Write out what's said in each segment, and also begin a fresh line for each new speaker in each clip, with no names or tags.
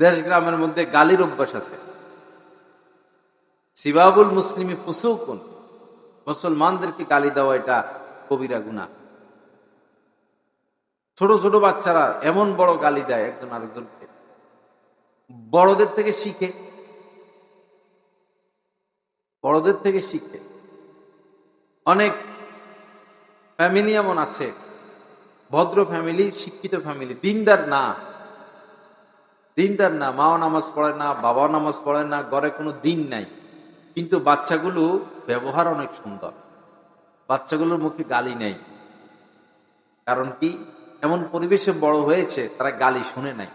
দেশ গ্রামের মধ্যে গালির অভ্যাস আছে। সিবাবুল মুসলিমি ফুসুকুন, মুসলমানদেরকে গালি দেওয়া এটা কবিরা গুনাহ। ছোট ছোট বাচ্চারা এমন বড় গালি দেয় একজন আরেকজনকে, বড়দের থেকে শিখে, বড়দের থেকে শিখে। অনেক ফ্যামিলি এমন আছে, ভদ্র ফ্যামিলি, শিক্ষিত ফ্যামিলি, দিনদার না, দিনদার না, মাও নামাজ পড়ে না, বাবাও নামাজ পড়ে না, ঘরে কোনো দিন নাই, কিন্তু বাচ্চাগুলো ব্যবহার অনেক সুন্দর, বাচ্চাগুলোর মুখে গালি নেই। কারণ কি? এমন পরিবেশে বড় হয়েছে, তারা গালি শুনে নাই।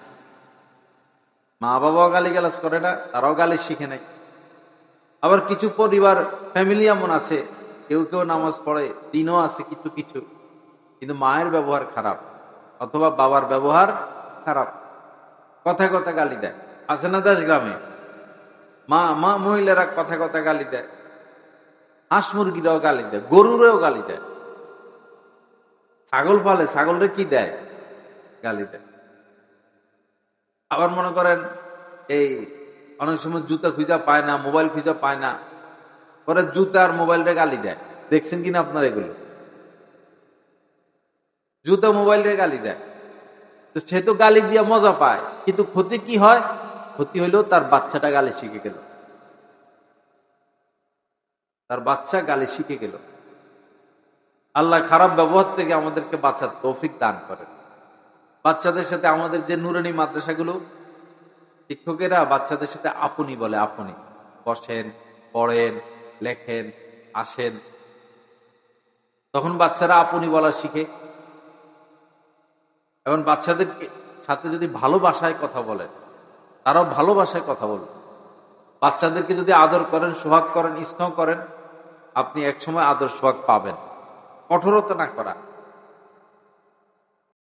মা বাবাও গালি গালাজ করে না, তারাও গালি শিখে নাই। আবার কিছু পরিবার ফ্যামিলি এমন আছে, কেউ কেউ নামাজ পড়ে, দিনও আছে কিছু কিছু, কিন্তু মায়ের ব্যবহার খারাপ অথবা বাবার ব্যবহার খারাপ, কথা কথা গালি দেয়। আছে না দেশ গ্রামে? মা মা মহিলারা কথা কথা গালি দেয়, হাঁস মুরগিরাও গালি দেয়, গরুরেও গালি দেয়, ছাগল পালে ছাগলরে কি দেয়? গালি দেয়। আবার মনে করেন এই অনেক সময় জুতা খুঁজা পায় না, মোবাইল খুঁজা পায় না, পরে জুতা আর মোবাইলটা গালি দেয়। দেখছেন কিনা আপনার এগুলো? জুতা মোবাইলটা গালি দেয়। তো সে তো গালি দিয়ে মজা পায়, কিন্তু ক্ষতি কি হয়? ক্ষতি হইলেও তার বাচ্চাটা গালি শিখে গেল, তার বাচ্চা গালি শিখে গেল। আল্লাহ খারাপ ব্যবহার থেকে আমাদেরকে বাঁচার তৌফিক দান করেন। বাচ্চাদের সাথে আমাদের যে নুরানি মাদ্রাসাগুলো, শিক্ষকেরা বাচ্চাদের সাথে আপনি বলে, আপনি বসেন, পড়েন, লেখেন, আসেন, তখন বাচ্চারা আপনি বলা শিখে। এবং বাচ্চাদের সাথে যদি ভালোবাসায় কথা বলেন, তারাও ভালোবাসায় কথা বলবেন। বাচ্চাদেরকে যদি আদর করেন, সোহাগ করেন, স্নেহ করেন, আপনি একসময় আদর সোহাগ পাবেন। কঠোরতা না করা।